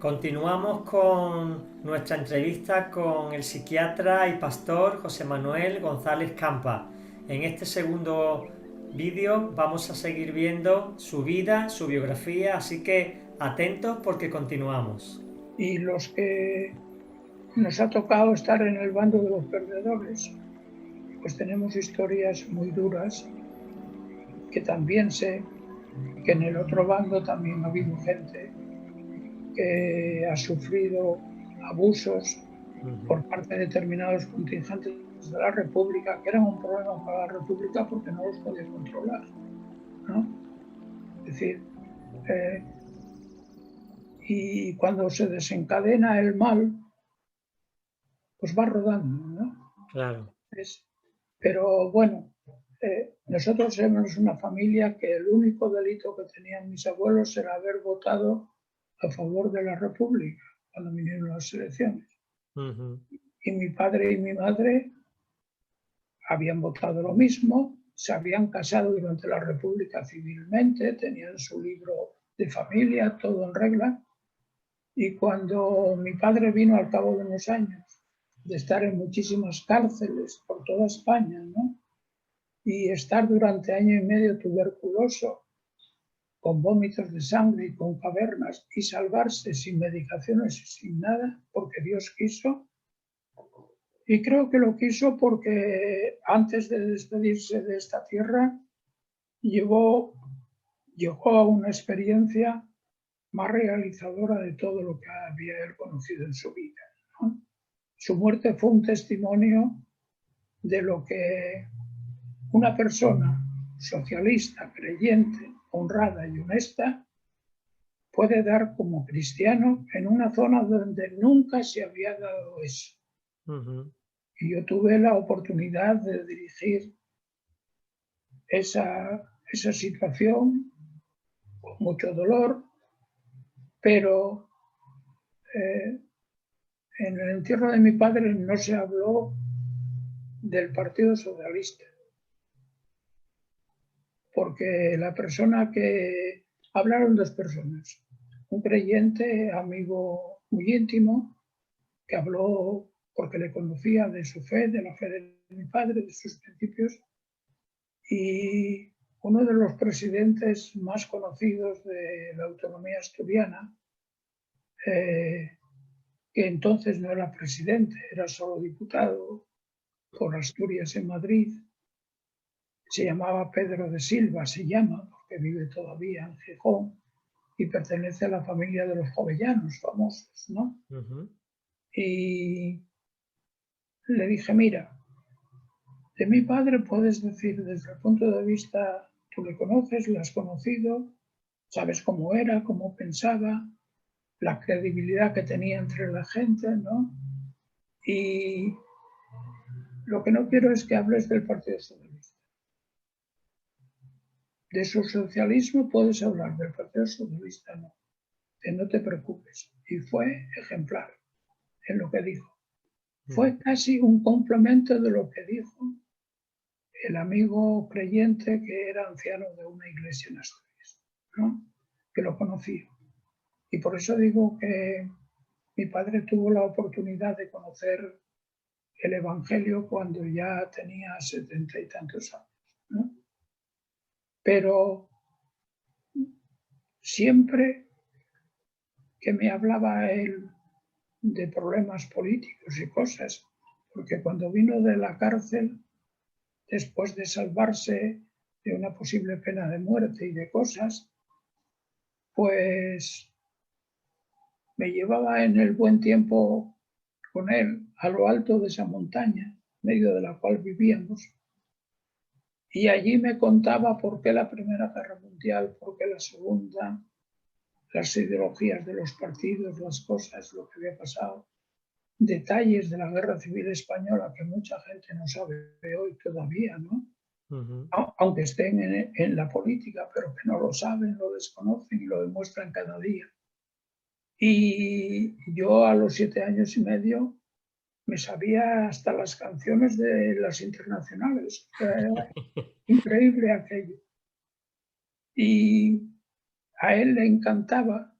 Continuamos con nuestra entrevista con el psiquiatra y pastor José Manuel González Campa. En este segundo vídeo vamos a seguir viendo su vida, su biografía, así que atentos porque continuamos. Y los que nos ha tocado estar en el bando de los perdedores, pues tenemos historias muy duras, que también sé que en el otro bando también ha habido gente que ha sufrido abusos por parte de determinados contingentes de la República, que eran un problema para la República porque no los podía controlar, ¿no? Es decir, eh, y cuando se desencadena el mal, pues va rodando, ¿no? Claro. Pero bueno, nosotros éramos una familia que el único delito que tenían mis abuelos era haber votado a favor de la República cuando vinieron las elecciones. Y mi padre y mi madre habían votado lo mismo, se habían casado durante la República civilmente, tenían su libro de familia, todo en regla. Y cuando mi padre vino al cabo de unos años de estar en muchísimas cárceles por toda España, ¿no? Y estar durante año y medio tuberculoso, con vómitos de sangre y con cavernas, y salvarse sin medicaciones y sin nada, porque Dios quiso. Y creo que lo quiso porque antes de despedirse de esta tierra, llegó a una experiencia más realizadora de todo lo que había él conocido en su vida, ¿no? Su muerte fue un testimonio de lo que una persona socialista, creyente, honrada y honesta puede dar como cristiano en una zona donde nunca se había dado eso. Y yo tuve la oportunidad de dirigir esa situación con mucho dolor, pero en el entierro de mi padre no se habló del Partido Socialista, porque la persona que hablaron dos personas, un creyente, amigo muy íntimo, que habló porque le conocía de su fe, de la fe de mi padre, de sus principios, y uno de los presidentes más conocidos de la autonomía asturiana, que entonces no era presidente, era solo diputado por Asturias en Madrid, se llamaba Pedro de Silva, se llama, porque vive todavía en Gijón, y pertenece a la familia de los jovellanos famosos, ¿no? Y le dije, mira, de mi padre puedes decir desde el punto de vista, tú le conoces, le has conocido, sabes cómo era, cómo pensaba, la credibilidad que tenía entre la gente, ¿no? Y lo que no quiero es que hables del Partido Socialista. De su socialismo puedes hablar, del Partido Socialista no. Que no te preocupes. Y fue ejemplar en lo que dijo. Fue casi un complemento de lo que dijo el amigo creyente que era anciano de una iglesia en Asturias, ¿no? Que lo conocía. Y por eso digo que mi padre tuvo la oportunidad de conocer el Evangelio cuando ya tenía 70 y tantos años, ¿no? Pero siempre que me hablaba él de problemas políticos y cosas, porque cuando vino de la cárcel, después de salvarse de una posible pena de muerte y de cosas, pues me llevaba en el buen tiempo con él a lo alto de esa montaña, medio de la cual vivíamos, y allí me contaba por qué la Primera Guerra Mundial, por qué la Segunda, las ideologías de los partidos, las cosas, lo que había pasado, detalles de la Guerra Civil Española que mucha gente no sabe hoy todavía, ¿no? Aunque estén en la política, pero que no lo saben, lo desconocen y lo demuestran cada día. Y yo a los 7 años y medio me sabía hasta las canciones de las internacionales. Era increíble aquello. Y a él le encantaba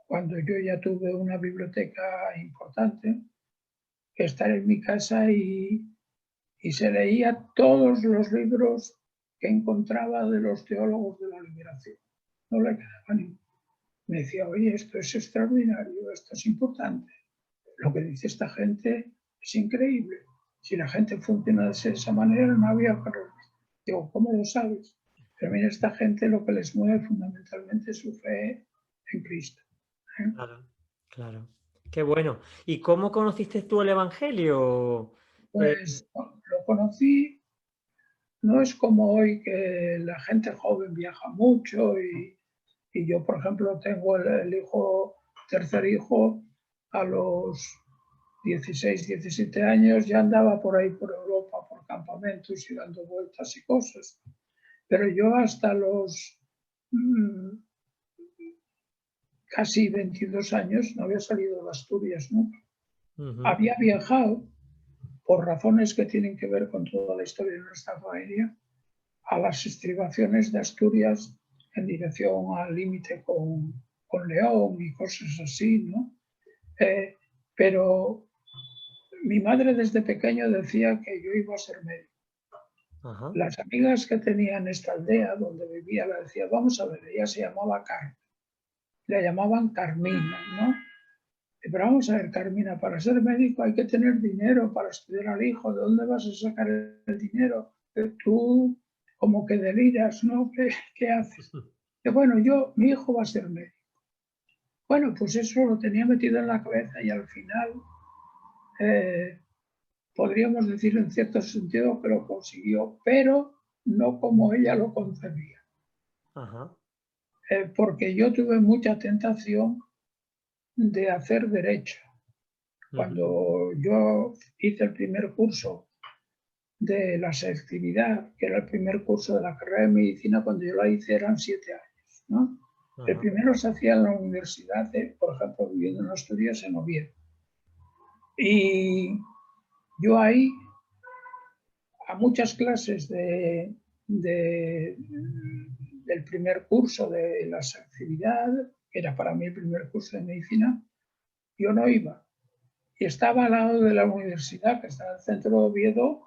cuando yo ya tuve una biblioteca importante, estar en mi casa y se leía todos los libros que encontraba de los teólogos de la liberación. No le quedaba ninguno. Me decía, oye, esto es extraordinario, esto es importante. Lo que dice esta gente es increíble. Si la gente funciona de esa manera, no había errores. Digo, ¿cómo lo sabes? Pero mira, esta gente lo que les mueve fundamentalmente es su fe en Cristo. ¿eh? Claro, claro. Qué bueno. ¿Y cómo conociste tú el Evangelio? Eh, Pues lo conocí, no es como hoy que la gente joven viaja mucho y yo, por ejemplo, tengo tercer hijo, a los 16, 17 años ya andaba por ahí por Europa, por campamentos y dando vueltas y cosas. Pero yo hasta los casi 22 años no había salido de Asturias nunca. ujú, Había viajado por razones que tienen que ver con toda la historia de nuestra familia a las estribaciones de Asturias en dirección al límite con León y cosas así, ¿no? Pero mi madre desde pequeño decía que yo iba a ser médico. ajá, Las amigas que tenía en esta aldea donde vivía le decía, vamos a ver, ella se llamaba Carmen, la llamaban Carmina, ¿no? Pero vamos a ver, Carmina, para ser médico hay que tener dinero para estudiar al hijo. ¿De dónde vas a sacar el dinero? Tú como que deliras, ¿no? ¿Qué haces? Que bueno, mi hijo va a ser médico. Bueno, pues eso lo tenía metido en la cabeza y al final eh, podríamos decir en cierto sentido que lo consiguió, pero no como ella lo concebía. ajá, Porque yo tuve mucha tentación de hacer derecho. ujú, Cuando yo hice el primer curso de la selectividad, que era el primer curso de la carrera de medicina, cuando yo la hice eran 7 años, ¿no? El ajá, primero se hacía en la universidad, por ejemplo, viviendo en Asturias, en Oviedo. Y yo ahí, a muchas clases del primer curso de la selectividad, que era para mí el primer curso de medicina, yo no iba. Y estaba al lado de la universidad, que está en el centro de Oviedo,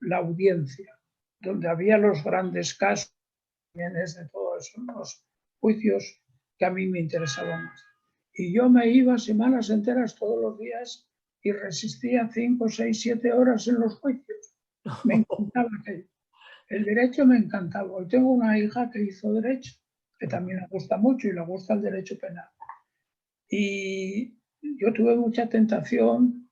la audiencia, donde había los grandes casos de todos esos los juicios que a mí me interesaban más. Y yo me iba semanas enteras todos los días y resistía 5, 6, 7 horas en los juicios. Me encantaba aquello. El derecho me encantaba. Hoy tengo una hija que hizo derecho, que también le gusta mucho y le gusta el derecho penal. Y yo tuve mucha tentación,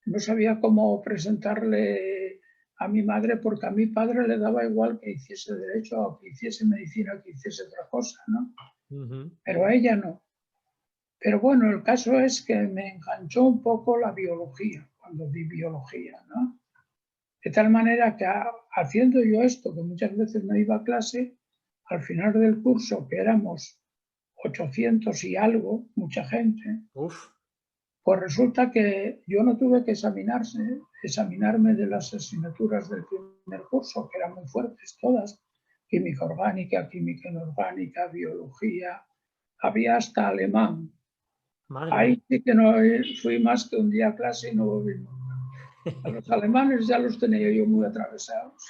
no sabía cómo presentarle a mi madre porque a mi padre le daba igual que hiciese derecho o que hiciese medicina o que hiciese otra cosa, ¿no? ujú, Pero a ella no. Pero bueno, el caso es que me enganchó un poco la biología, cuando vi biología, ¿no? De tal manera que haciendo yo esto, que muchas veces no iba a clase, al final del curso, que éramos 800 y algo, mucha gente, uf, pues resulta que yo no tuve que examinarme de las asignaturas del primer curso, que eran muy fuertes todas, química orgánica, química inorgánica, biología, había hasta alemán. madre mía. Ahí sí que no fui más que un día a clase y no volví nunca. A los alemanes ya los tenía yo muy atravesados.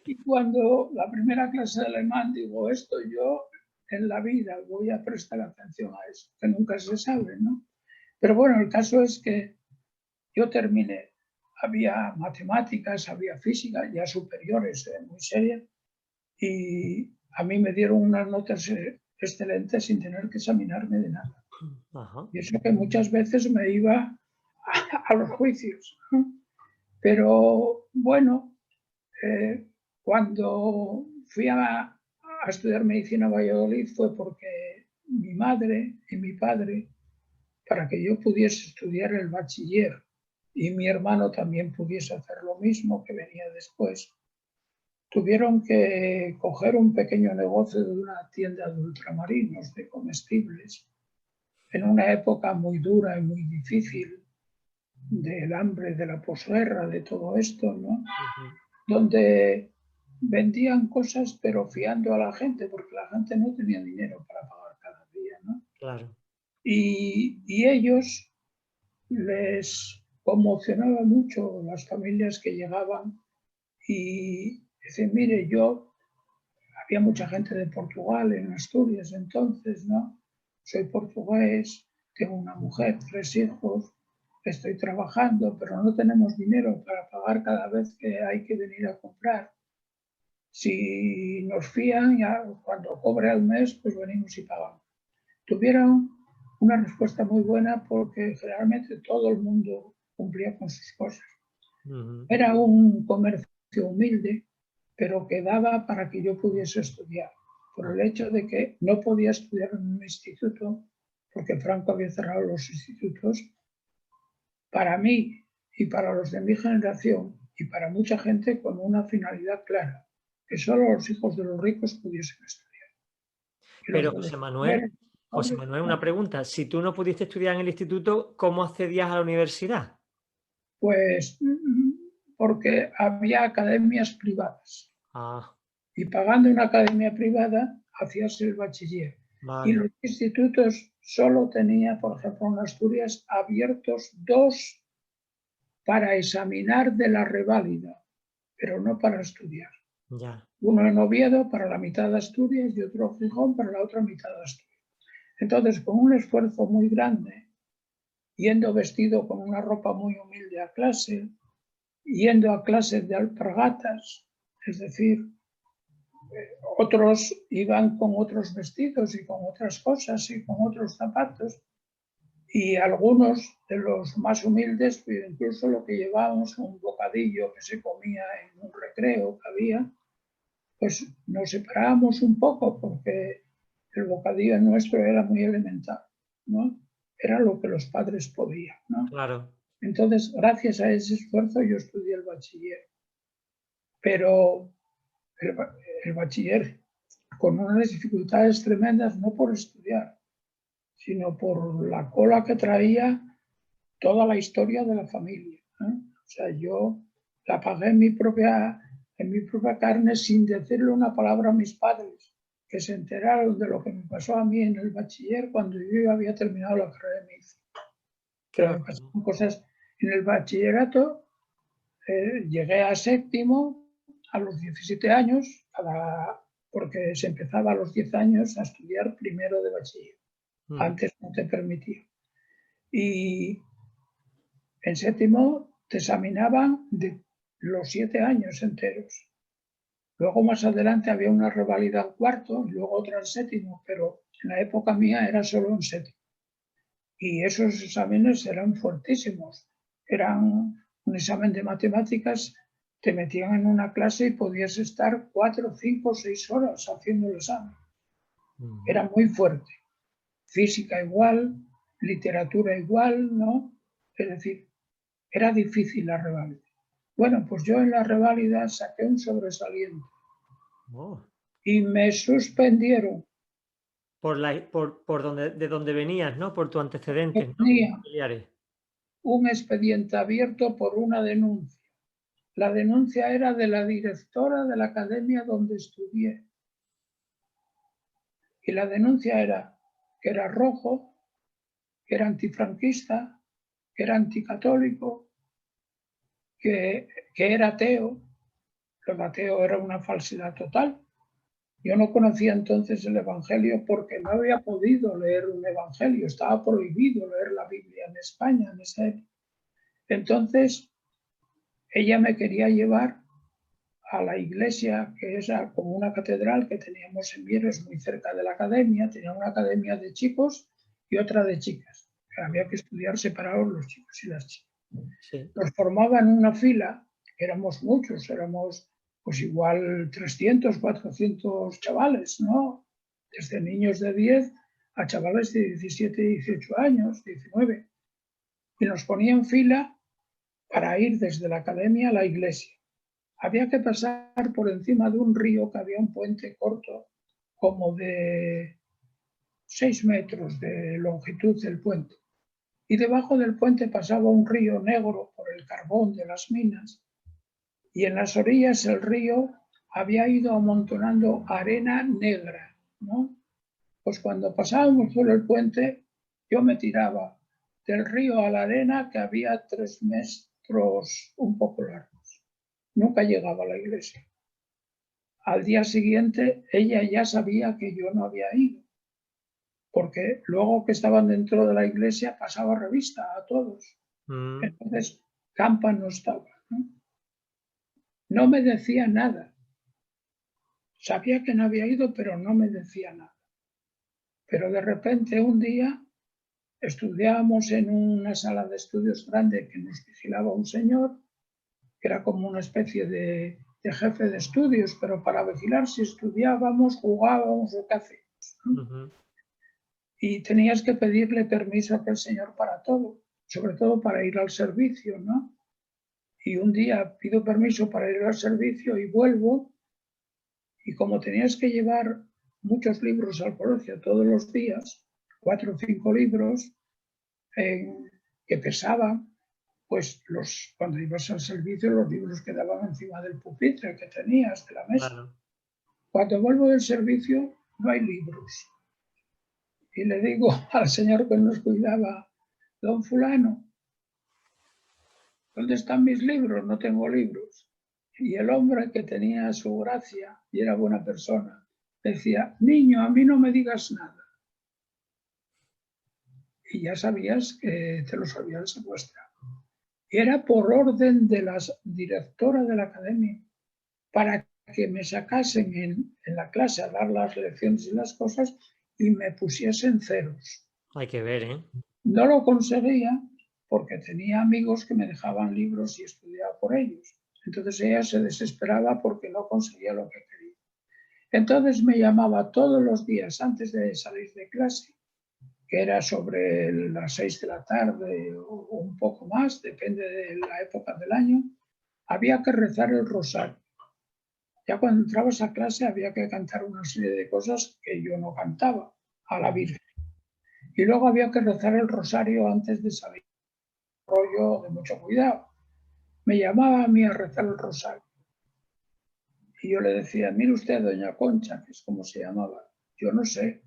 Y cuando la primera clase de alemán digo, esto yo en la vida voy a prestar atención a eso, que nunca se sabe, ¿no? Pero bueno, el caso es que yo terminé. Había matemáticas, había física, ya superiores, muy serias, y a mí me dieron unas notas excelentes sin tener que examinarme de nada. Ajá, Y eso que muchas veces me iba a los juicios. Pero bueno, cuando fui a estudiar medicina a Valladolid fue porque mi madre y mi padre, para que yo pudiese estudiar el bachiller y mi hermano también pudiese hacer lo mismo que venía después, tuvieron que coger un pequeño negocio de una tienda de ultramarinos, de comestibles, en una época muy dura y muy difícil del hambre, de la posguerra, de todo esto, ¿no? ujú, Donde vendían cosas pero fiando a la gente, porque la gente no tenía dinero para pagar cada día, ¿no? claro. Y ellos les conmocionaba mucho las familias que llegaban y dicen, mire, había mucha gente de Portugal en Asturias entonces, ¿no? Soy portugués, tengo una mujer, 3 hijos, estoy trabajando, pero no tenemos dinero para pagar cada vez que hay que venir a comprar. Si nos fían, ya cuando cobre el mes, pues venimos y pagamos. Tuvieron una respuesta muy buena porque generalmente todo el mundo cumplía con sus cosas. Era un comercio humilde, pero que daba para que yo pudiese estudiar, por el hecho de que no podía estudiar en un instituto, porque Franco había cerrado los institutos. Para mí y para los de mi generación y para mucha gente con una finalidad clara, que solo los hijos de los ricos pudiesen estudiar. Y los Pero de los José pobres, Manuel, una no. pregunta. Si tú no pudiste estudiar en el instituto, ¿cómo accedías a la universidad? Pues porque había academias privadas Ah, y pagando una academia privada hacías el bachiller. Y vale, los institutos solo tenía, por ejemplo, en Asturias, abiertos 2 para examinar de la reválida, pero no para estudiar. ya. Uno en Oviedo para la mitad de Asturias y otro en Gijón para la otra mitad de Asturias. Entonces, con un esfuerzo muy grande, yendo vestido con una ropa muy humilde a clase, yendo a clases de alpargatas, es decir, otros iban con otros vestidos y con otras cosas y con otros zapatos, y algunos de los más humildes, incluso lo que llevábamos, un bocadillo que se comía en un recreo que había, pues nos separábamos un poco porque el bocadillo nuestro era muy elemental, ¿no? Era lo que los padres podían, ¿no? Claro. Entonces, gracias a ese esfuerzo yo estudié el bachiller, pero el, el bachiller con unas dificultades tremendas, no por estudiar, sino por la cola que traía toda la historia de la familia, ¿eh? O sea, yo la pagué en mi propia carne sin decirle una palabra a mis padres, que se enteraron de lo que me pasó a mí en el bachiller cuando yo había terminado la carrera de medicina. Qué Pero me barbaridad. pasaron cosas en el bachillerato. Llegué a séptimo a los 17 años, porque se empezaba a los 10 años a estudiar primero de bachiller. Antes no te permitía. Y en séptimo te examinaban de los 7 años enteros. Luego más adelante había una reválida en cuarto y luego otra en séptimo, pero en la época mía era solo en séptimo. Y esos exámenes eran fuertísimos. Eran un examen de matemáticas, te metían en una clase y podías estar 4, 5, 6 horas haciendo el examen. Era muy fuerte. Física igual, literatura igual, ¿no? Es decir, era difícil la reválida. Bueno, pues yo en la reválida saqué un sobresaliente Oh. y me suspendieron. Por de donde venías, ¿no? Por tus antecedentes, ¿no? Tenía Familiares. un expediente abierto por una denuncia. La denuncia era de la directora de la academia donde estudié. Y la denuncia era que era rojo, que era antifranquista, que era anticatólico, que era ateo. Lo ateo era una falsedad total. Yo no conocía entonces el Evangelio porque no había podido leer un Evangelio. Estaba prohibido leer la Biblia en España en esa época. Entonces, ella me quería llevar a la iglesia, que es como una catedral que teníamos en Mieres, muy cerca de la academia. Tenía una academia de chicos y otra de chicas. Había que estudiar separados los chicos y las chicas. Sí. Nos formaban una fila, éramos muchos, éramos pues igual 300, 400 chavales, ¿no? Desde niños de 10 a chavales de 17, 18 años, 19. Y nos ponían fila para ir desde la academia a la iglesia. Había que pasar por encima de un río que había un puente corto, como de 6 metros de longitud del puente. Y debajo del puente pasaba un río negro por el carbón de las minas, y en las orillas el río había ido amontonando arena negra, ¿no? Pues cuando pasábamos por el puente, yo me tiraba del río a la arena, que había 3 metros un poco largos. Nunca llegaba a la iglesia. Al día siguiente, ella ya sabía que yo no había ido, porque luego que estaban dentro de la iglesia pasaba revista a todos. Entonces, Campa no estaba. No me decía nada. Sabía que no había ido, pero no me decía nada. Pero de repente un día estudiábamos en una sala de estudios grande que nos vigilaba un señor, que era como una especie de jefe de estudios, pero para vigilar si estudiábamos, jugábamos o qué hacíamos, ¿no? Y tenías que pedirle permiso a aquel señor para todo, sobre todo para ir al servicio, ¿no? Y un día pido permiso para ir al servicio y vuelvo, y como tenías que llevar muchos libros al colegio todos los días, 4 o 5 libros, que pesaban, pues cuando ibas al servicio los libros quedaban encima del pupitre que tenías, de la mesa. Claro. Cuando vuelvo del servicio no hay libros. Y le digo al señor que nos cuidaba, don fulano, ¿dónde están mis libros? No tengo libros. Y el hombre, que tenía su gracia y era buena persona, decía, niño, a mí no me digas nada. Y ya sabías que te los habían secuestrado. Era por orden de la directora de la academia, para que me sacasen en la clase a dar las lecciones y las cosas y me pusiesen ceros. Hay que ver, ¿eh? No lo conseguía porque tenía amigos que me dejaban libros y estudiaba por ellos. Entonces ella se desesperaba porque no conseguía lo que quería. Entonces me llamaba todos los días antes de salir de clase, que era sobre las 6 de la tarde o un poco más, depende de la época del año, había que rezar el rosario. Ya cuando entrabas a clase había que cantar una serie de cosas que yo no cantaba a la Virgen. Y luego había que rezar el rosario antes de salir. Rollo de mucho cuidado. Me llamaba a mí a rezar el rosario. Y yo le decía, mire usted, doña Concha, que es como se llamaba, yo no sé.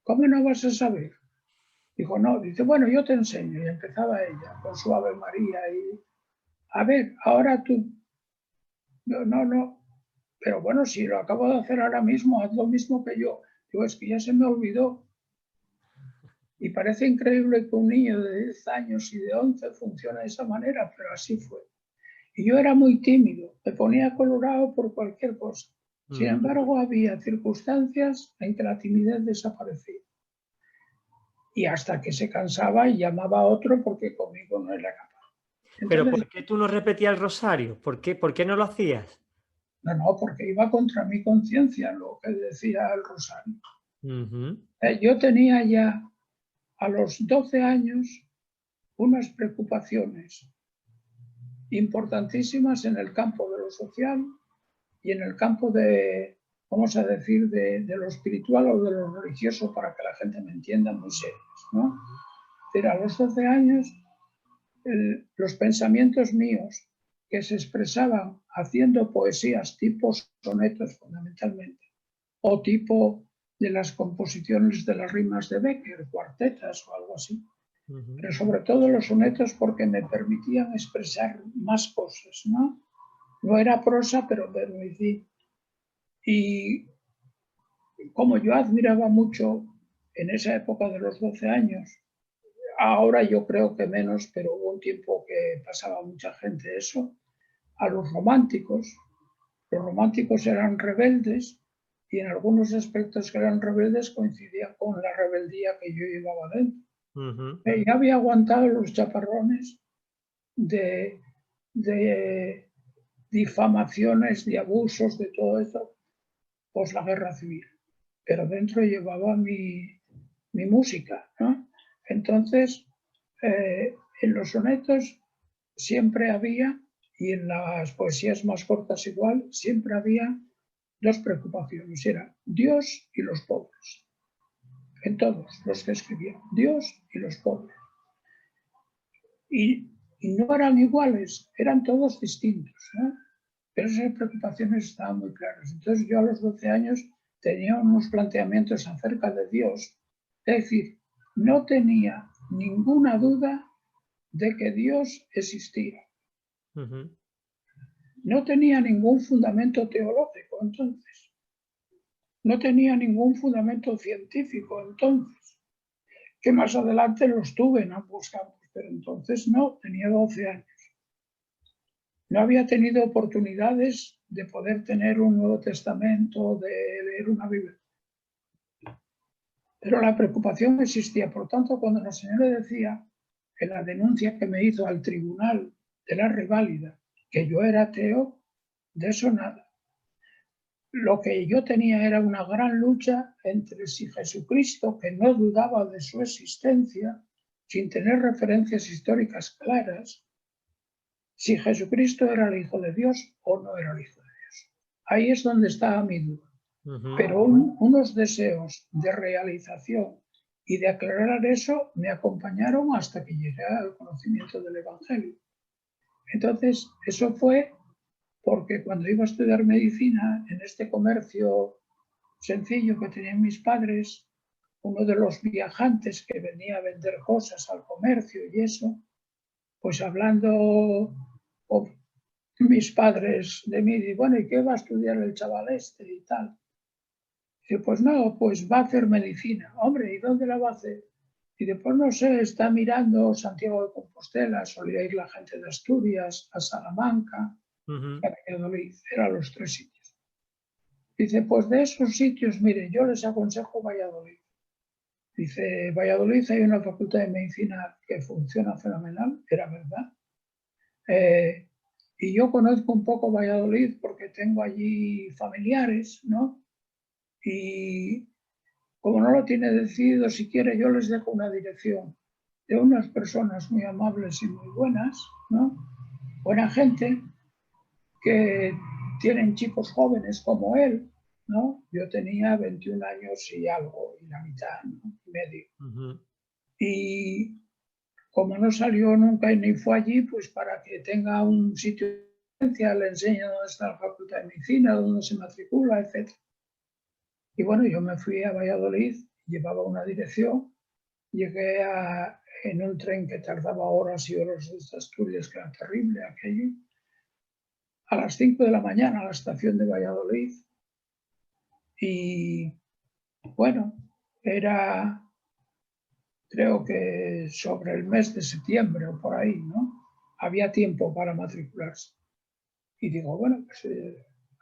¿Cómo no vas a saber? Dijo, no, dice, bueno, yo te enseño. Y empezaba ella con su Ave María y, a ver, ahora tú. Yo, no. Pero bueno, si lo acabo de hacer ahora mismo, haz lo mismo que yo. Digo, es que ya se me olvidó. Y parece increíble que un niño de 10 años y de 11 funcione de esa manera, pero así fue. Y yo era muy tímido, me ponía colorado por cualquier cosa. Sin embargo, había circunstancias en que la timidez desaparecía. Y hasta que se cansaba y llamaba a otro porque conmigo no era capaz. Pero Entonces, ¿por qué tú no repetías el rosario? ¿Por qué no lo hacías? no, porque iba contra mi conciencia lo que decía el rosario. Ujú. Yo tenía ya a los 12 años unas preocupaciones importantísimas en el campo de lo social y en el campo de, vamos a decir, de lo espiritual o de lo religioso, para que la gente me entienda, muy serios, ¿no? Pero a los 12 años, los pensamientos míos que se expresaban haciendo poesías tipo sonetos fundamentalmente, o tipo de las composiciones de las rimas de Becker, cuartetas o algo así, pero sobre todo los sonetos porque me permitían expresar más cosas, ¿no? No era prosa, pero permití. Y como yo admiraba mucho en esa época de los 12 años, ahora yo creo que menos, pero hubo un tiempo que pasaba mucha gente eso, a los románticos. Los románticos eran rebeldes y en algunos aspectos que eran rebeldes coincidían con la rebeldía que yo llevaba dentro. Ya había aguantado los chaparrones de difamaciones, de abusos, de todo eso, pues la guerra civil. Pero dentro llevaba mi música, ¿no? Entonces, en los sonetos siempre había, y en las poesías más cortas igual, siempre había dos preocupaciones, era Dios y los pobres. En todos los que escribían, Dios y los pobres. Y no eran iguales, eran todos distintos, ¿no? Pero esas preocupaciones estaban muy claras. Entonces yo a los 12 años tenía unos planteamientos acerca de Dios. Es decir, no tenía ninguna duda de que Dios existía. Ujú. No tenía ningún fundamento teológico entonces. No tenía ningún fundamento científico entonces, que más adelante los tuve en ambos campos, pero entonces no, tenía 12 años. No había tenido oportunidades de poder tener un Nuevo Testamento, de leer una Biblia. Pero la preocupación existía. Por tanto, cuando la señora decía en la denuncia que me hizo al tribunal de la reválida que yo era ateo, de eso nada. Lo que yo tenía era una gran lucha entre si Jesucristo, que no dudaba de su existencia, sin tener referencias históricas claras, si Jesucristo era el Hijo de Dios o no era el Hijo de Dios. Ahí es donde estaba mi duda. Pero unos deseos de realización y de aclarar eso me acompañaron hasta que llegué al conocimiento del Evangelio. Entonces, eso fue porque cuando iba a estudiar medicina en este comercio sencillo que tenían mis padres, uno de los viajantes que venía a vender cosas al comercio y eso, pues hablando con mis padres de mí, y bueno, ¿y qué va a estudiar el chaval este y tal? Dice, pues no, pues va a hacer medicina. Hombre, ¿y dónde la va a hacer? Y después no sé, está mirando Santiago de Compostela, solía ir la gente de Asturias, a Salamanca, a Valladolid, eran los 3 sitios. Dice, pues de esos sitios, mire, yo les aconsejo Valladolid. Dice, Valladolid hay una facultad de medicina que funciona fenomenal, era verdad. Y yo conozco un poco Valladolid porque tengo allí familiares, ¿no? Y como no lo tiene decidido, si quiere yo les dejo una dirección de unas personas muy amables y muy buenas, ¿no? Buena gente, que tienen chicos jóvenes como él, ¿no? Yo tenía 21 años y algo, y la mitad, ¿no? Y medio. Y como no salió nunca y ni fue allí, pues para que tenga un sitio de referencia, le enseño dónde está la Facultad de Medicina, dónde se matricula, etc. Y bueno, yo me fui a Valladolid, llevaba una dirección, llegué en un tren que tardaba horas y horas desde Asturias, que era terrible aquello, a las 5 de la mañana a la estación de Valladolid. Y bueno, era creo que sobre el mes de septiembre o por ahí, ¿no? Había tiempo para matricularse. Y digo, bueno, pues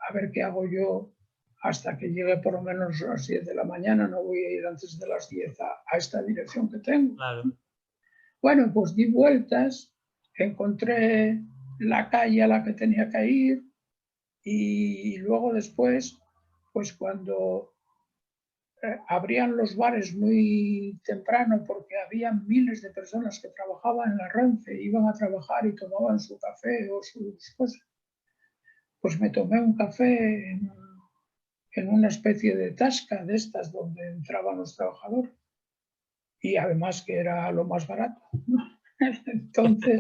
a ver qué hago yo hasta que llegue por lo menos a las 10 de la mañana, no voy a ir antes de las 10 a esta dirección que tengo. Claro. Bueno, pues di vueltas, encontré la calle a la que tenía que ir y luego después, pues cuando abrían los bares muy temprano porque había miles de personas que trabajaban en la Renfe, iban a trabajar y tomaban su café o sus cosas, pues me tomé un café en una especie de tasca de estas donde entraban los trabajadores y además que era lo más barato, ¿no? Entonces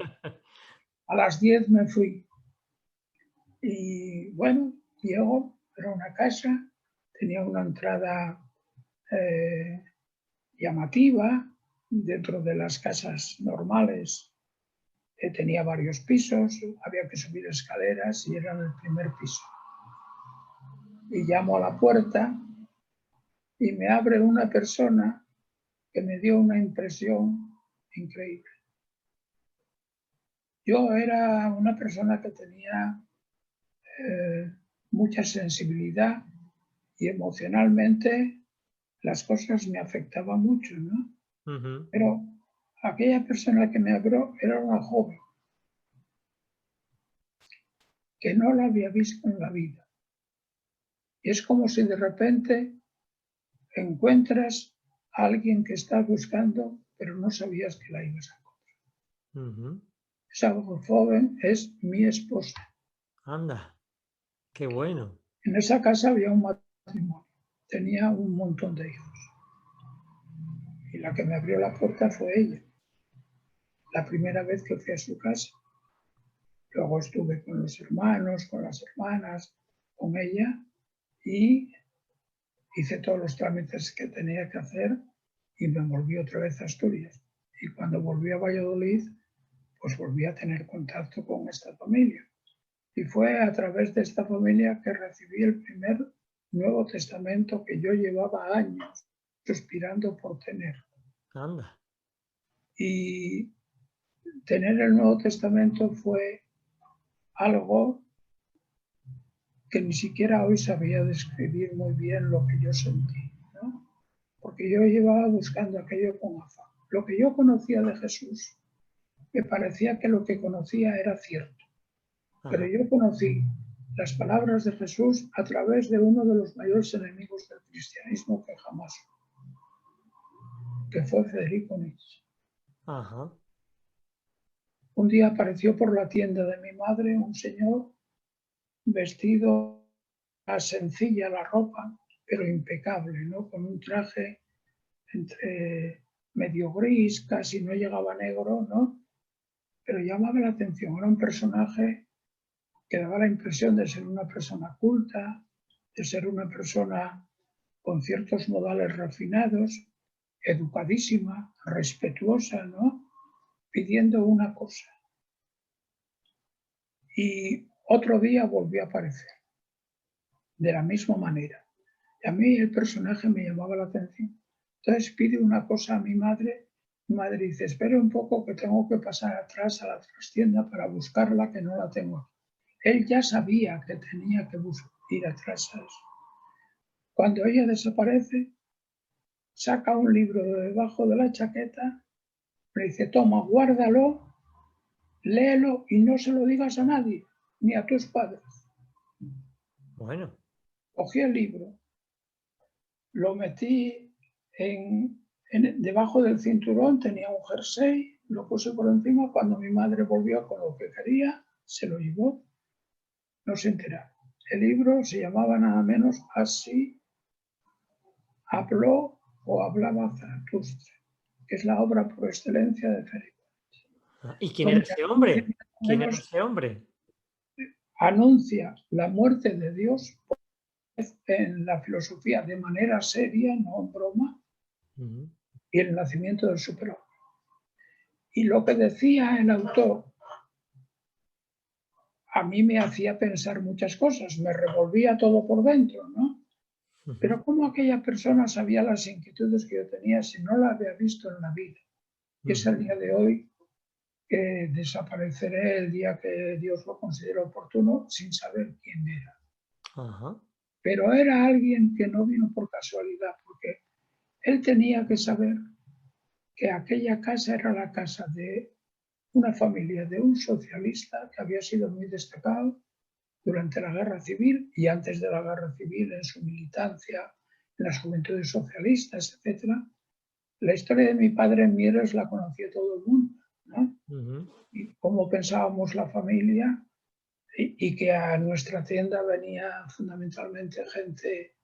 a las 10 me fui y bueno, llegó, era una casa, tenía una entrada llamativa dentro de las casas normales. Tenía varios pisos, había que subir escaleras y era en el primer piso. Y llamo a la puerta y me abre una persona que me dio una impresión increíble. Yo era una persona que tenía mucha sensibilidad y emocionalmente las cosas me afectaban mucho, ¿no? Pero aquella persona que me abrió era una joven que no la había visto en la vida. Y es como si de repente encuentras a alguien que estás buscando, pero no sabías que la ibas a encontrar. Esa joven es mi esposa. Anda, qué bueno. En esa casa había un matrimonio, tenía un montón de hijos. Y la que me abrió la puerta fue ella, la primera vez que fui a su casa. Luego estuve con los hermanos, con las hermanas, con ella, y hice todos los trámites que tenía que hacer y me volví otra vez a Asturias. Y cuando volví a Valladolid, pues volví a tener contacto con esta familia. Y fue a través de esta familia que recibí el primer Nuevo Testamento que yo llevaba años suspirando por tener. Anda. Y tener el Nuevo Testamento fue algo que ni siquiera hoy sabía describir muy bien lo que yo sentí, ¿no? Porque yo llevaba buscando aquello con afán. Lo que yo conocía de Jesús, me parecía que lo que conocía era cierto. Pero Ajá. yo conocí las palabras de Jesús a través de uno de los mayores enemigos del cristianismo que jamás, que fue Federico Nietzsche. Ajá. Un día apareció por la tienda de mi madre un señor vestido a sencilla la ropa, pero impecable, ¿no? Con un traje entre medio gris, casi no llegaba a negro, ¿no? Pero llamaba la atención, era un personaje que daba la impresión de ser una persona culta, de ser una persona con ciertos modales refinados, educadísima, respetuosa, ¿no? Pidiendo una cosa. Y otro día volvió a aparecer, de la misma manera. Y a mí el personaje me llamaba la atención. Entonces pide una cosa a mi madre. Mi madre dice, espere un poco que tengo que pasar atrás a la trastienda para buscarla, que no la tengo. Él ya sabía que tenía que ir atrás a eso. Cuando ella desaparece, saca un libro de debajo de la chaqueta, le dice, toma, guárdalo, léelo y no se lo digas a nadie, ni a tus padres. Bueno. Cogí el libro, lo metí debajo del cinturón, tenía un jersey, lo puse por encima. Cuando mi madre volvió con lo que quería, se lo llevó, no se enteraron. El libro se llamaba nada menos Así habló o hablaba Zaratustra, que es la obra por excelencia de Federico. ¿Y quién era Donde ese anuncia, hombre? ¿Quién era ese hombre? anuncia la muerte de Dios en la filosofía de manera seria, no en broma, y el nacimiento del superhombre. Y lo que decía el autor a mí me hacía pensar muchas cosas, me revolvía todo por dentro, ¿no? Pero ¿cómo aquella persona sabía las inquietudes que yo tenía si no la había visto en la vida? Y es el día de hoy que desapareceré el día que Dios lo considere oportuno sin saber quién era. Ajá. Pero era alguien que no vino por casualidad, porque él tenía que saber que aquella casa era la casa de una familia de un socialista que había sido muy destacado durante la Guerra Civil y antes de la Guerra Civil en su militancia en las juventudes socialistas, etc. La historia de mi padre en Mieres la conocía todo el mundo, ¿no? Y cómo pensábamos la familia y que a nuestra tienda venía fundamentalmente gente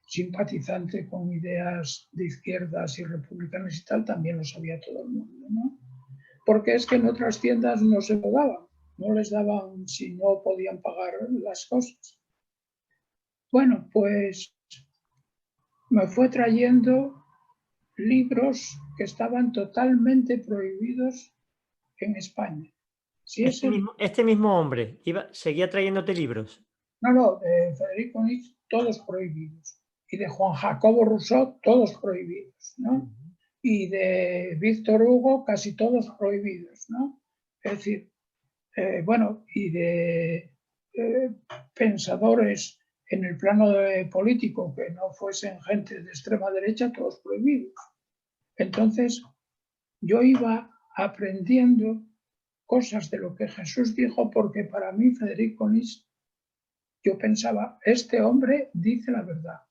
simpatizante con ideas de izquierdas y republicanas y tal, también lo sabía todo el mundo, ¿no? Porque es que en otras tiendas no se lo daban, no les daban si no podían pagar las cosas. Bueno, pues me fue trayendo libros que estaban totalmente prohibidos en España. Si Este mismo hombre seguía trayéndote libros. No, de Federico Nietzsche, todos prohibidos. Y de Juan Jacobo Rousseau, todos prohibidos, ¿no? Y de Víctor Hugo, casi todos prohibidos, ¿no? Es decir, bueno, y de pensadores en el plano político que no fuesen gente de extrema derecha, todos prohibidos. Entonces, yo iba aprendiendo cosas de lo que Jesús dijo, porque para mí Federico Nietzsche, yo pensaba, este hombre dice la verdad.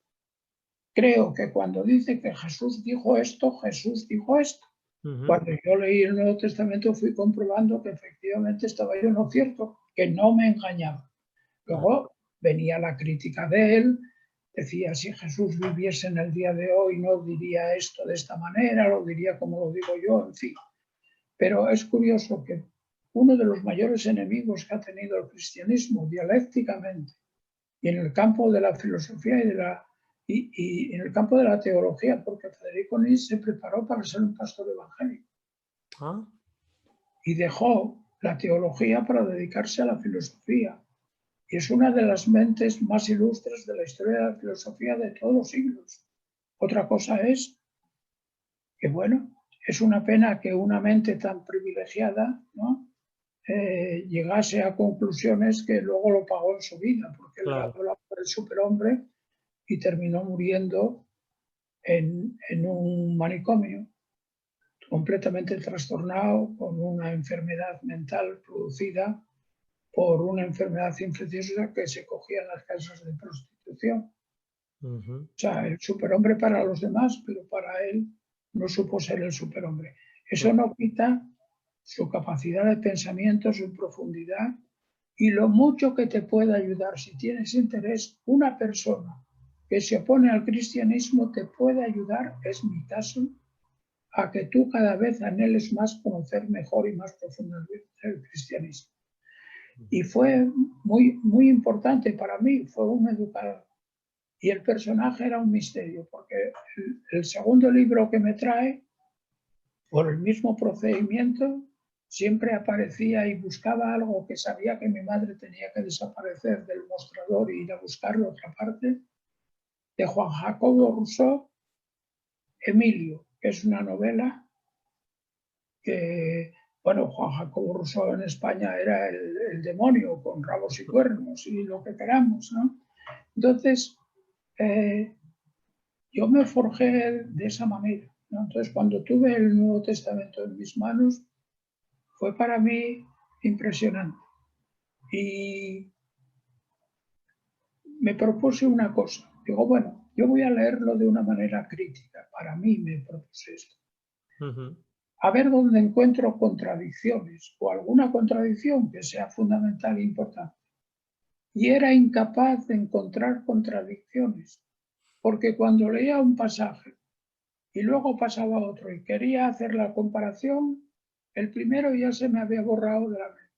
Creo que cuando dice que Jesús dijo esto, Jesús dijo esto. Cuando yo leí el Nuevo Testamento fui comprobando que efectivamente estaba yo en lo cierto, que no me engañaba. Luego venía la crítica de él, decía, si Jesús viviese en el día de hoy no diría esto de esta manera, lo diría como lo digo yo, en fin. Pero es curioso que uno de los mayores enemigos que ha tenido el cristianismo dialécticamente y en el campo de la filosofía y en el campo de la teología, porque Federico Nis se preparó para ser un pastor evangélico Ah, y dejó la teología para dedicarse a la filosofía. Y es una de las mentes más ilustres de la historia de la filosofía de todos los siglos. Otra cosa es que, bueno, es una pena que una mente tan privilegiada, ¿no?, llegase a conclusiones que luego lo pagó en su vida, porque le claro. hablaba del superhombre y terminó muriendo en un manicomio, completamente trastornado, con una enfermedad mental producida por una enfermedad infecciosa que se cogía en las casas de prostitución. Ujú. O sea, el superhombre para los demás, pero para él no supo ser el superhombre. Eso no quita su capacidad de pensamiento, su profundidad y lo mucho que te puede ayudar. Si tienes interés, una persona que se opone al cristianismo te puede ayudar, es mi caso, a que tú cada vez anheles más conocer mejor y más profundamente el cristianismo. Y fue muy importante para mí, fue un educador. Y el personaje era un misterio, porque el segundo libro que me trae, por el mismo procedimiento, siempre aparecía y buscaba algo que sabía que mi madre tenía que desaparecer del mostrador e ir a buscarlo a otra parte, de Juan Jacobo Rousseau, Emilio, que es una novela que, bueno, Juan Jacobo Rousseau en España era el demonio con rabos y cuernos y lo que queramos, ¿no? Entonces, yo me forjé de esa manera, ¿no? Entonces, cuando tuve el Nuevo Testamento en mis manos, fue para mí impresionante. Y me propuse una cosa. Digo, bueno, yo voy a leerlo de una manera crítica. Para mí me propuse esto. Ujú. A ver dónde encuentro contradicciones o alguna contradicción que sea fundamental e importante. Y era incapaz de encontrar contradicciones, porque cuando leía un pasaje y luego pasaba otro y quería hacer la comparación, el primero ya se me había borrado de la mente.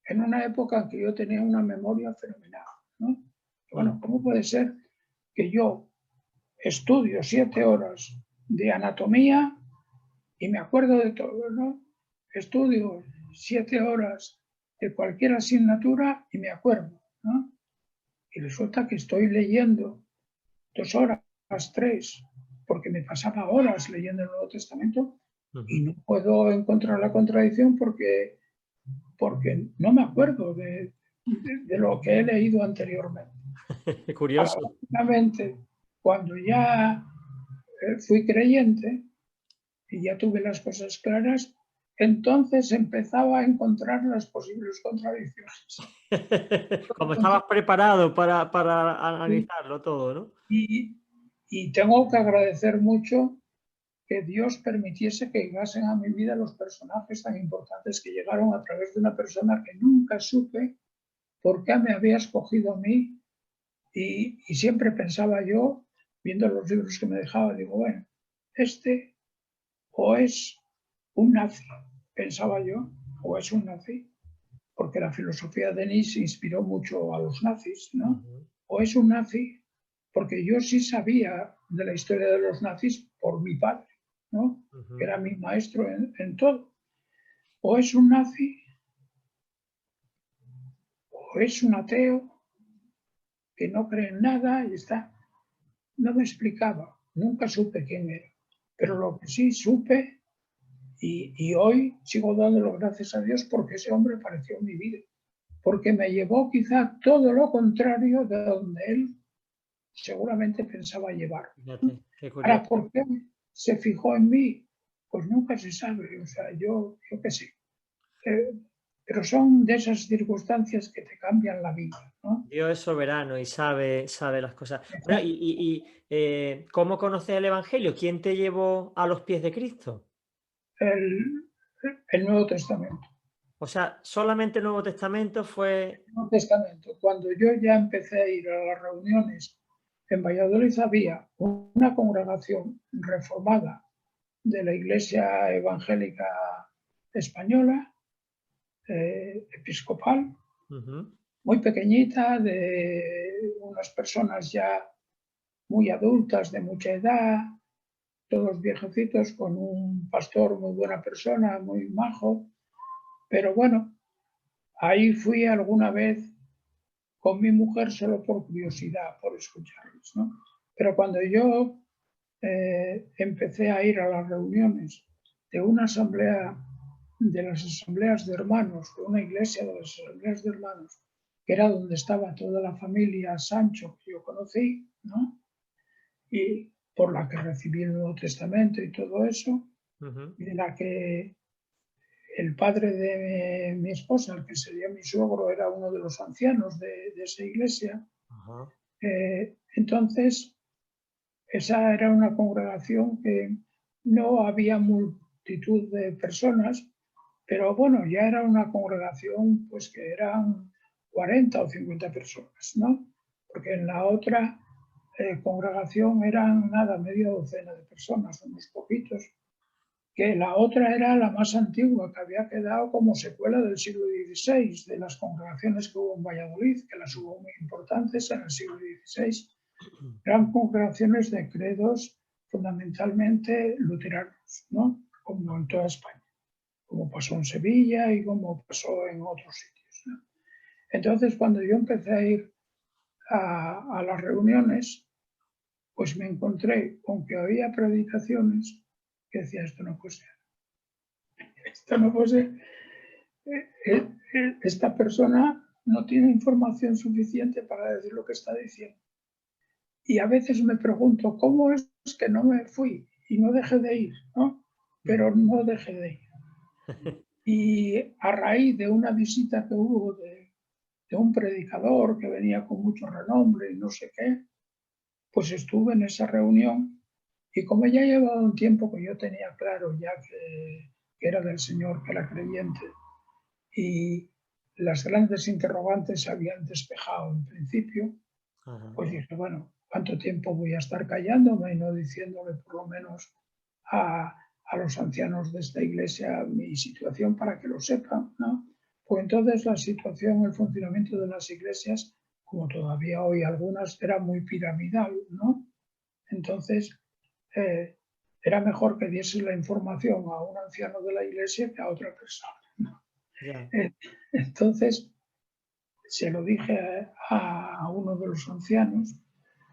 En una época en que yo tenía una memoria fenomenal, ¿no? Bueno, ¿cómo puede ser que yo estudio 7 horas de anatomía y me acuerdo de todo, ¿no? Estudio 7 horas de cualquier asignatura y me acuerdo, ¿no? Y resulta que estoy leyendo 2 horas, 3, porque me pasaba horas leyendo el Nuevo Testamento y Ujú. no puedo encontrar la contradicción porque no me acuerdo de lo que he leído anteriormente. Curioso. Paradójicamente, cuando ya fui creyente y ya tuve las cosas claras, entonces empezaba a encontrar las posibles contradicciones. Como estabas preparado para analizarlo todo, ¿no? Y, y tengo que agradecer mucho que Dios permitiese que llegasen a mi vida los personajes tan importantes que llegaron a través de una persona que nunca supe por qué me había escogido a mí. Y siempre pensaba yo, viendo los libros que me dejaba, digo, bueno, este o es un nazi, pensaba yo, o es un nazi, porque la filosofía de Nietzsche inspiró mucho a los nazis, ¿no? Ujú, O es un nazi, porque yo sí sabía de la historia de los nazis por mi padre, ¿no? Que ujú. era mi maestro en todo. O es un nazi, o es un ateo que no cree en nada y está. No me explicaba, nunca supe quién era. Pero lo que sí supe, y hoy sigo dando gracias a Dios porque ese hombre apareció en mi vida, porque me llevó quizá todo lo contrario de donde él seguramente pensaba llevar. Fíjate, qué Ahora, curioso. ¿por qué se fijó en mí? Pues nunca se sabe, o sea, yo qué sé. Eh, pero son de esas circunstancias que te cambian la vida, ¿no? Dios es soberano y sabe las cosas. Bueno, ¿cómo conoces el Evangelio? ¿Quién te llevó a los pies de Cristo? El, el Nuevo Testamento. O sea, solamente el Nuevo Testamento fue. Nuevo Testamento. Cuando yo ya empecé a ir a las reuniones en Valladolid, había una congregación reformada de la Iglesia Evangélica Española, episcopal, Ujú, muy pequeñita, de unas personas ya muy adultas, de mucha edad, todos viejecitos, con un pastor muy buena persona, muy majo. Pero bueno, ahí fui alguna vez con mi mujer solo por curiosidad, por escucharlos, ¿no? Pero cuando yo empecé a ir a las reuniones de una asamblea, de las asambleas de hermanos, de una iglesia de las asambleas de hermanos, que era donde estaba toda la familia Sancho que yo conocí, ¿no? Y por la que recibí el Nuevo Testamento y todo eso, y de la que el padre de mi esposa, el que sería mi suegro, era uno de los ancianos de esa iglesia. Ajá. Entonces, esa era una congregación que no había multitud de personas, pero bueno, ya era una congregación pues que eran 40 o 50 personas, ¿no? Porque en la otra congregación eran nada, media docena de personas, unos poquitos, que la otra era la más antigua, que había quedado como secuela del siglo XVI, de las congregaciones que hubo en Valladolid, que las hubo muy importantes en el siglo XVI. Eran congregaciones de credos fundamentalmente luteranos, ¿no? Como en toda España, como pasó en Sevilla y como pasó en otros sitios, ¿no? Entonces, cuando yo empecé a ir a las reuniones, pues me encontré con que había predicaciones que decía, esto no puede ser, esto no puede ser. Esta persona no tiene información suficiente para decir lo que está diciendo. Y a veces me pregunto, ¿cómo es que no me fui y no dejé de ir, ¿no? Pero no dejé de ir. Y a raíz de una visita que hubo de un predicador que venía con mucho renombre y no sé qué, pues estuve en esa reunión y como ya llevaba un tiempo que yo tenía claro ya que era del Señor, que era creyente, y las grandes interrogantes se habían despejado en principio, Ajá. pues dije, bueno, ¿cuánto tiempo voy a estar callándome y no diciéndole por lo menos a los ancianos de esta iglesia mi situación para que lo sepan, ¿no? Pues entonces la situación, el funcionamiento de las iglesias, como todavía hoy algunas, era muy piramidal, ¿no? Entonces, era mejor que diese la información a un anciano de la iglesia que a otra persona, ¿no? Ya. Entonces, se lo dije a uno de los ancianos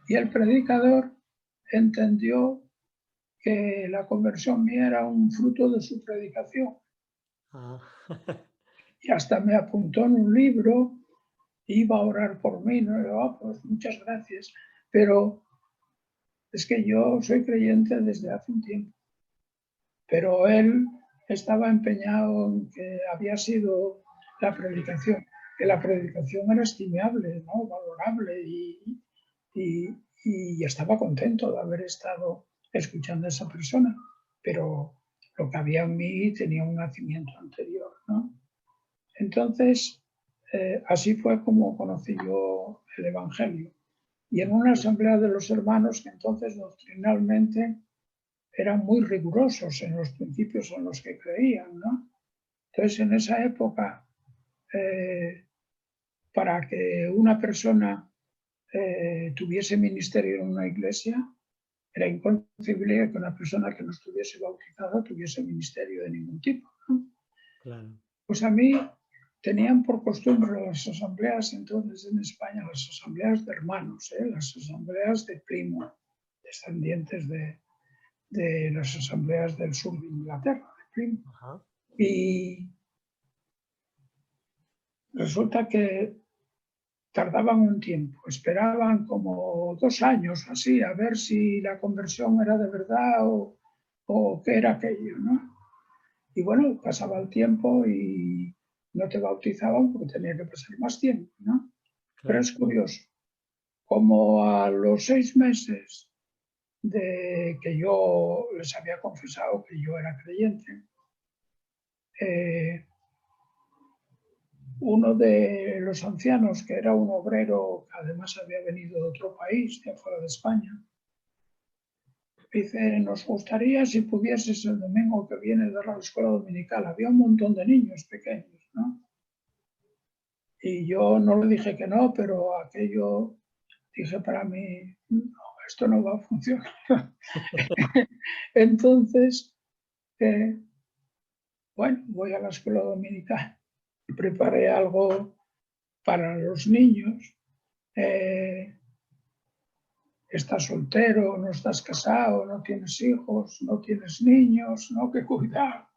y el predicador entendió que la conversión mía era un fruto de su predicación Ah. y hasta me apuntó en un libro, iba a orar por mí, ¿no? Y yo, pues muchas gracias, pero es que yo soy creyente desde hace un tiempo, pero él estaba empeñado en que había sido la predicación, que la predicación era estimable, ¿no? Valorable y, y estaba contento de haber estado escuchando a esa persona, pero lo que había en mí tenía un nacimiento anterior, ¿no? Entonces, así fue como conocí yo el Evangelio. Y en una asamblea de los hermanos que entonces doctrinalmente eran muy rigurosos en los principios en los que creían, ¿no? Entonces, en esa época, para que una persona tuviese ministerio en una iglesia, era inconcebible que una persona que no estuviese bautizada tuviese ministerio de ningún tipo, ¿no? Claro. Pues a mí tenían por costumbre las asambleas entonces en España, las asambleas de hermanos, las asambleas de primo, descendientes de las asambleas del sur de Inglaterra, de primo. Ajá. Y resulta que tardaban un tiempo, esperaban como 2 años así, a ver si la conversión era de verdad o qué era aquello, ¿no? Y bueno, pasaba el tiempo y no te bautizaban porque tenía que pasar más tiempo, ¿no? Pero Claro. es curioso, como a los 6 meses de que yo les había confesado que yo era creyente, eh, uno de los ancianos, que era un obrero que además había venido de otro país, de fuera de España, dice, nos gustaría si pudieses el domingo que viene dar la escuela dominical. Había un montón de niños pequeños, ¿no? Y yo no le dije que no, pero aquello dije para mí, no, esto no va a funcionar. Entonces, bueno, voy a la escuela dominical, preparé algo para los niños. Estás soltero, no estás casado, no tienes hijos, no tienes niños, no, que cuidar.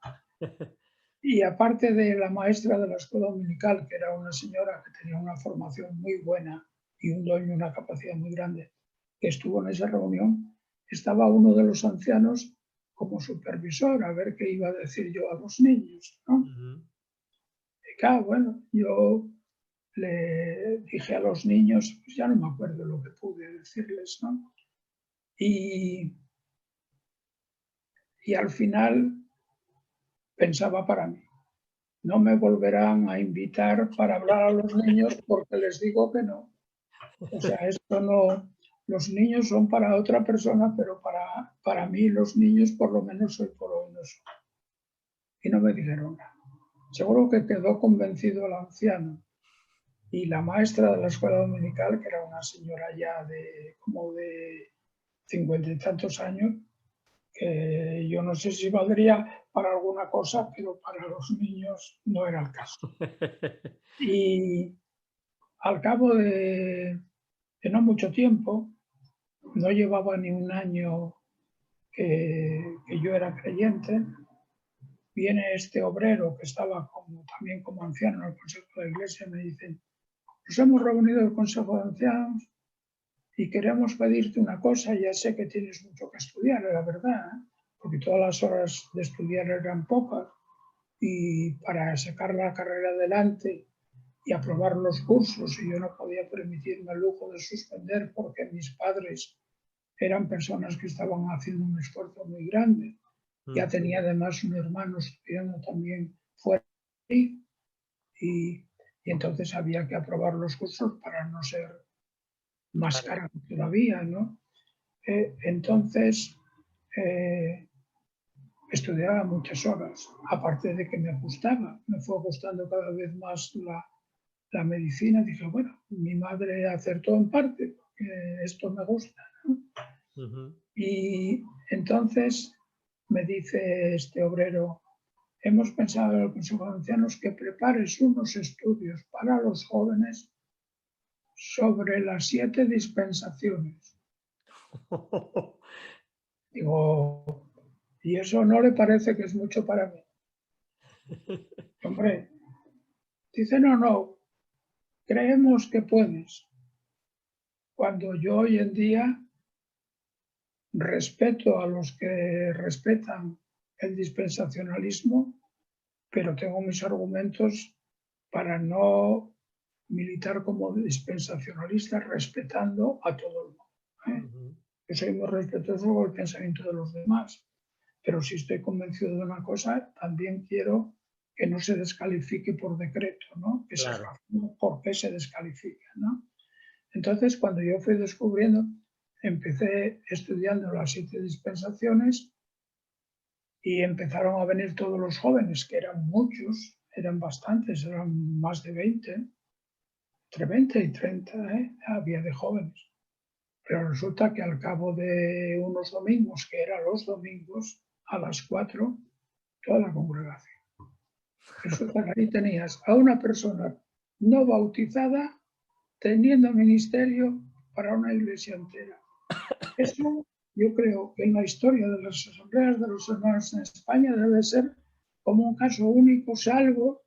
Y aparte de la maestra de la escuela dominical, que era una señora que tenía una formación muy buena y un don y una capacidad muy grande, que estuvo en esa reunión, estaba uno de los ancianos como supervisor, a ver qué iba a decir yo a los niños, ¿no? Y claro, bueno, yo le dije a los niños, pues ya no me acuerdo lo que pude decirles, ¿no? Y al final pensaba para mí, no me volverán a invitar para hablar a los niños porque les digo que no. O sea, esto no, los niños son para otra persona, pero para mí los niños por lo menos hoy por hoy no son. Y no me dijeron nada. Seguro que quedó convencido el anciano y la maestra de la escuela dominical, que era una señora ya de como de 50 y tantos años, que yo no sé si valdría para alguna cosa, pero para los niños no era el caso. Y al cabo de no mucho tiempo, no llevaba ni un año que yo era creyente, viene este obrero que estaba también como anciano en el Consejo de la Iglesia y me dice, nos hemos reunido el Consejo de Ancianos y queremos pedirte una cosa, ya sé que tienes mucho que estudiar, la verdad, porque todas las horas de estudiar eran pocas y para sacar la carrera adelante y aprobar los cursos, y yo no podía permitirme el lujo de suspender porque mis padres eran personas que estaban haciendo un esfuerzo muy grande. Ya tenía además un hermano estudiando también fuera y entonces había que aprobar los cursos para no ser más cara todavía, ¿no? Entonces estudiaba muchas horas, aparte de que me gustaba, me fue gustando cada vez más la medicina. Dije, bueno, mi madre acertó en parte, porque esto me gusta, ¿no? Y entonces me dice este obrero, hemos pensado en el Consejo de Ancianos que prepares unos estudios para los jóvenes sobre las 7 dispensaciones. Digo, ¿y eso no le parece que es mucho para mí? Hombre, dice, no, creemos que puedes. Cuando yo hoy en día respeto a los que respetan el dispensacionalismo, pero tengo mis argumentos para no militar como dispensacionalista respetando a todo el mundo. Yo soy muy respetuoso con el pensamiento de los demás, pero si estoy convencido de una cosa, también quiero que no se descalifique por decreto, ¿no? Que se razone por qué se descalifica, ¿no? Entonces, cuando yo fui descubriendo, empecé estudiando las 7 dispensaciones y empezaron a venir todos los jóvenes, que eran muchos, eran bastantes, eran más de 20, entre 20 y 30 había de jóvenes. Pero resulta que al cabo de unos domingos, que eran los domingos, a las 4, toda la congregación. Resulta que ahí tenías a una persona no bautizada teniendo ministerio para una iglesia entera. Eso yo creo que en la historia de las asambleas de los hermanos en España debe ser como un caso único, salvo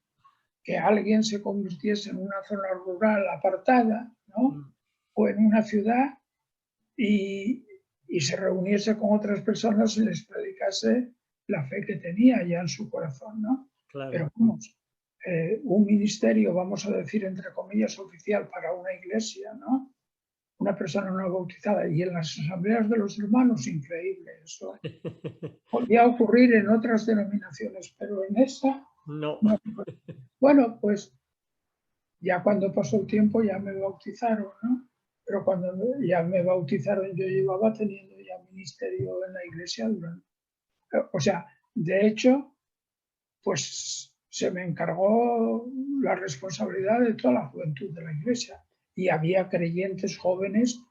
que alguien se convirtiese en una zona rural apartada, ¿no? O en una ciudad y se reuniese con otras personas y les predicase la fe que tenía ya en su corazón, ¿no? Claro. Pero vamos, un ministerio, vamos a decir entre comillas, oficial para una iglesia, ¿no? Una persona no bautizada, y en las asambleas de los hermanos, increíble eso. Podía ocurrir en otras denominaciones, pero en esa no. Bueno, pues ya cuando pasó el tiempo ya me bautizaron, ¿no? Pero cuando ya me bautizaron yo llevaba teniendo ya ministerio en la iglesia durante... O sea, de hecho, pues se me encargó la responsabilidad de toda la juventud de la iglesia y había creyentes jóvenes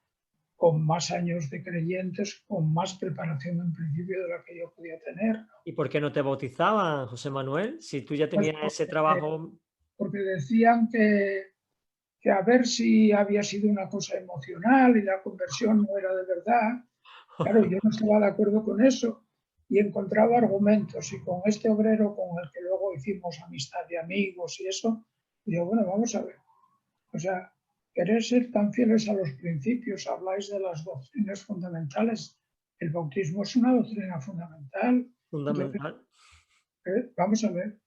con más años de creyentes, con más preparación en principio de la que yo podía tener. ¿Y por qué no te bautizaban, José Manuel? Si tú ya Pues tenías ese trabajo. porque decían que a ver si había sido una cosa emocional y la conversión no era de verdad. Claro, yo no estaba de acuerdo con eso y encontraba argumentos. Y con este obrero con el que luego hicimos amistad de amigos y eso, digo, bueno, vamos a ver. O sea, querer ser tan fieles a los principios, habláis de las doctrinas fundamentales. El bautismo es una doctrina fundamental. Entonces, Fundamental. vamos a ver,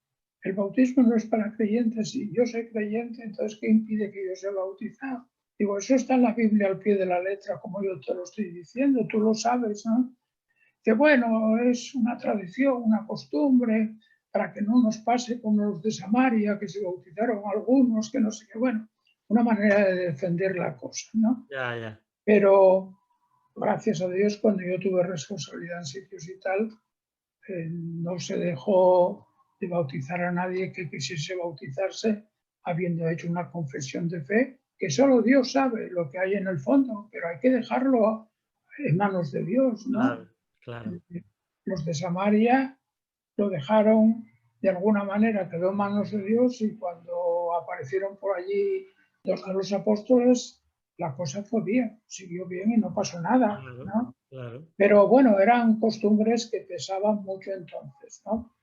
el bautismo no es para creyentes y yo soy creyente, entonces ¿qué impide que yo sea bautizado? Digo, eso está en la Biblia al pie de la letra, como yo te lo estoy diciendo, tú lo sabes, ¿no? Que bueno, es una tradición, una costumbre, para que no nos pase como los de Samaria, que se bautizaron algunos, que no sé qué, bueno, una manera de defender la cosa, ¿no? Ya, ya. Pero gracias a Dios, cuando yo tuve responsabilidad en sitios y tal, no se dejó de bautizar a nadie que quisiese bautizarse habiendo hecho una confesión de fe, que solo Dios sabe lo que hay en el fondo, pero hay que dejarlo en manos de Dios, ¿no? Claro, claro. Los de Samaria lo dejaron de alguna manera, quedó en manos de Dios y cuando aparecieron por allí dos de los apóstoles, la cosa fue bien, siguió bien y no pasó nada, Claro, ¿no? claro. Pero bueno, eran costumbres que pesaban mucho entonces, ¿no?